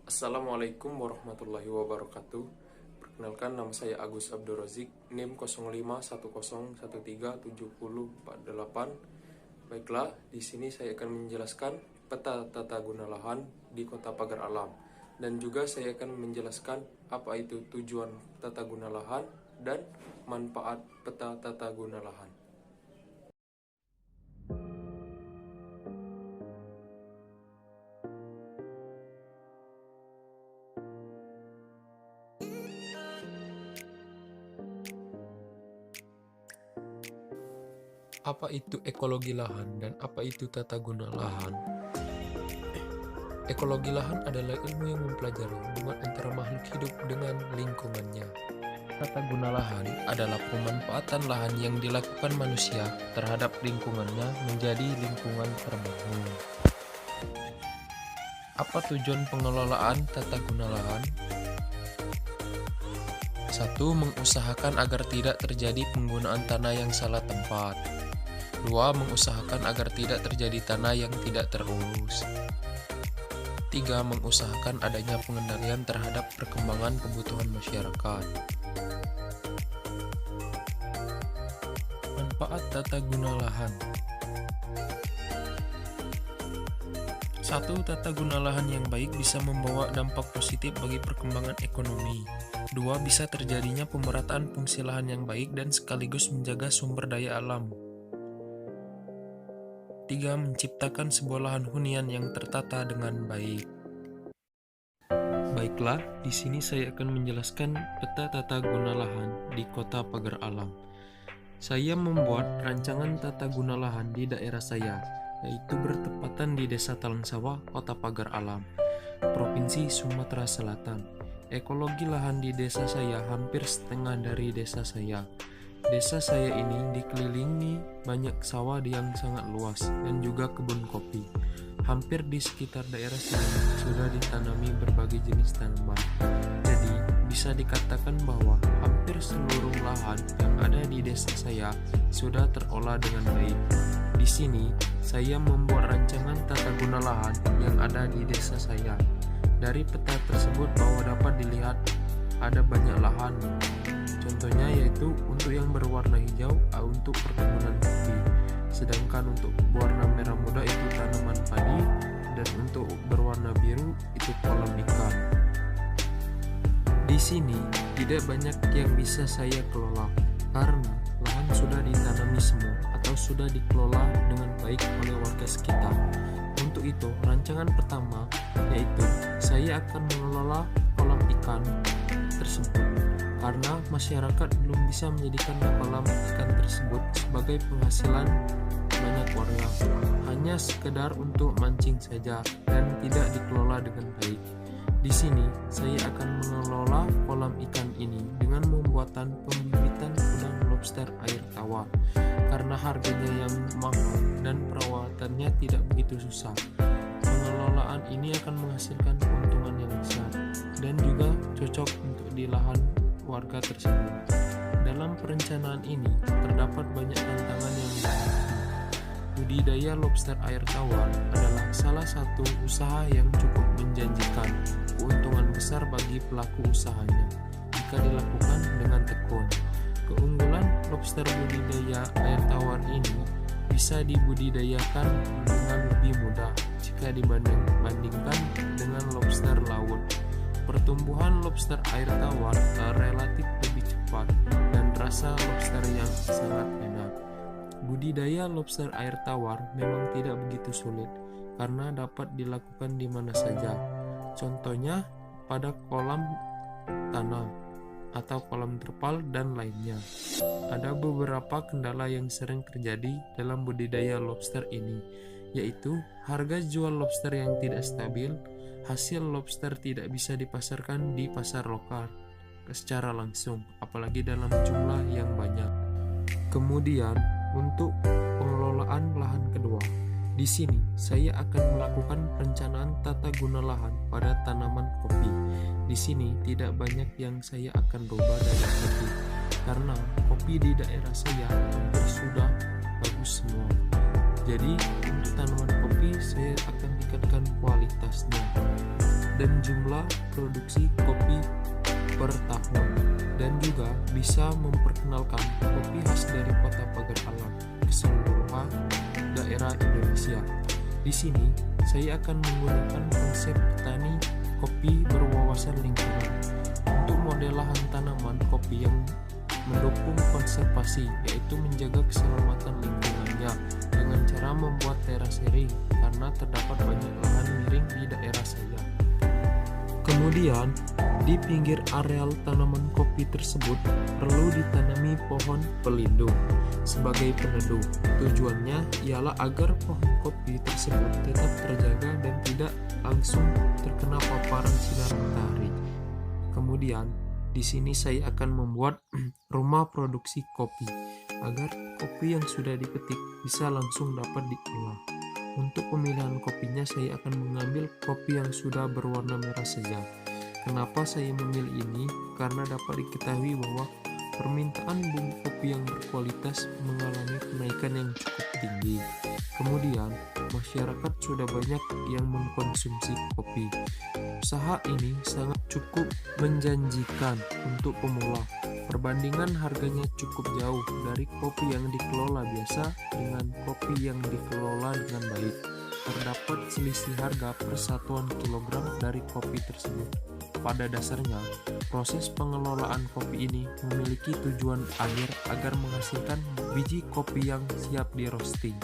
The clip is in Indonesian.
Assalamualaikum warahmatullahi wabarakatuh. Perkenalkan, nama saya Agus Abdul Razik, NIM 0510137048. Baiklah, di sini saya akan menjelaskan peta tata guna lahan di Kota Pagar Alam, dan juga saya akan menjelaskan apa itu tujuan tata guna lahan dan manfaat peta tata guna lahan. Apa itu ekologi lahan dan apa itu tata guna lahan? Ekologi lahan adalah ilmu yang mempelajari hubungan antara makhluk hidup dengan lingkungannya. Tata guna lahan adalah pemanfaatan lahan yang dilakukan manusia terhadap lingkungannya menjadi lingkungan terbangun. Apa tujuan pengelolaan tata guna lahan? 1. Mengusahakan agar tidak terjadi penggunaan tanah yang salah tempat. 2. Mengusahakan agar tidak terjadi tanah yang tidak terurus. 3. Mengusahakan adanya pengendalian terhadap perkembangan kebutuhan masyarakat. Manfaat tata guna lahan. 1. Tata guna lahan yang baik bisa membawa dampak positif bagi perkembangan ekonomi. 2. Bisa terjadinya pemerataan fungsi lahan yang baik dan sekaligus menjaga sumber daya alam. 3. Menciptakan sebuah lahan hunian yang tertata dengan baik. Baiklah, di sini saya akan menjelaskan peta tata guna lahan di Kota Pagar Alam. Saya membuat rancangan tata guna lahan di daerah saya, yaitu bertepatan di Desa Talangsawah, Kota Pagar Alam, Provinsi Sumatera Selatan. Ekologi lahan di desa saya hampir setengah dari desa saya. Desa saya ini dikelilingi banyak sawah yang sangat luas dan juga kebun kopi. Hampir di sekitar daerah sini sudah ditanami berbagai jenis tanaman. Jadi, bisa dikatakan bahwa hampir seluruh lahan yang ada di desa saya sudah terolah dengan baik. Di sini, saya membuat rancangan tata guna lahan yang ada di desa saya. Dari peta tersebut bahwa dapat dilihat ada banyak lahan. Contohnya yaitu untuk yang berwarna hijau untuk perkebunan kopi, sedangkan untuk berwarna merah muda itu tanaman padi, dan untuk berwarna biru itu kolam ikan. Di sini tidak banyak yang bisa saya kelola karena lahan sudah ditanami semua atau sudah dikelola dengan baik oleh warga sekitar. Untuk itu, rancangan pertama yaitu saya akan mengelola kolam ikan tersebut, karena masyarakat belum bisa menjadikan kolam ikan tersebut sebagai penghasilan banyak warga, hanya sekedar untuk mancing saja dan tidak dikelola dengan baik. Di sini saya akan mengelola kolam ikan ini dengan pembuatan pembibitan udang lobster air tawar, karena harganya yang mahal dan perawatannya tidak begitu susah. Pengelolaan ini akan menghasilkan keuntungan yang besar dan juga cocok untuk di lahan warga tersebut. Dalam perencanaan ini terdapat banyak tantangan yang dihadapi. Budidaya lobster air tawar adalah salah satu usaha yang cukup menjanjikan keuntungan besar bagi pelaku usahanya jika dilakukan dengan tekun. Keunggulan lobster budidaya air tawar ini bisa dibudidayakan dengan lebih mudah jika dibandingkan dengan lobster laut. Pertumbuhan lobster air tawar relatif lebih cepat dan rasa lobster yang sangat enak. Budidaya lobster air tawar memang tidak begitu sulit karena dapat dilakukan di mana saja. Contohnya pada kolam tanah atau kolam terpal dan lainnya. Ada beberapa kendala yang sering terjadi dalam budidaya lobster ini, yaitu harga jual lobster yang tidak stabil. Hasil lobster tidak bisa dipasarkan di pasar lokal secara langsung, apalagi dalam jumlah yang banyak. Kemudian, untuk pengelolaan lahan kedua, di sini saya akan melakukan perencanaan tata guna lahan pada tanaman kopi. Di sini tidak banyak yang saya akan rubah dari kopi, karena kopi di daerah saya hampir sudah bagus semua. Jadi untuk tanaman kopi saya akan tingkatkan kualitasnya. dan jumlah produksi kopi per tahun, dan juga bisa memperkenalkan kopi khas dari Kota Pagar Alam ke seluruh daerah Indonesia. Di sini saya akan menggunakan konsep petani kopi berwawasan lingkungan untuk model lahan tanaman kopi yang mendukung konservasi, yaitu menjaga keselamatan lingkungannya dengan cara membuat terasering karena terdapat banyak lahan miring di daerah saya. Kemudian, di pinggir areal tanaman kopi tersebut perlu ditanami pohon pelindung sebagai peneduh. Tujuannya ialah agar pohon kopi tersebut tetap terjaga dan tidak langsung terkena paparan sinar matahari. Kemudian, di sini saya akan membuat rumah produksi kopi agar kopi yang sudah dipetik bisa langsung dapat diolah. Untuk pemilihan kopinya saya akan mengambil kopi yang sudah berwarna merah saja. Kenapa saya memilih ini? Karena dapat diketahui bahwa permintaan bumbu kopi yang berkualitas mengalami kenaikan yang cukup tinggi. Kemudian, masyarakat sudah banyak yang mengkonsumsi kopi. Usaha ini sangat cukup menjanjikan untuk pemula. Perbandingan harganya cukup jauh dari kopi yang dikelola biasa dengan kopi yang dikelola dengan baik. Terdapat selisih harga per satuan kilogram dari kopi tersebut. Pada dasarnya, proses pengelolaan kopi ini memiliki tujuan akhir agar menghasilkan biji kopi yang siap di roasting.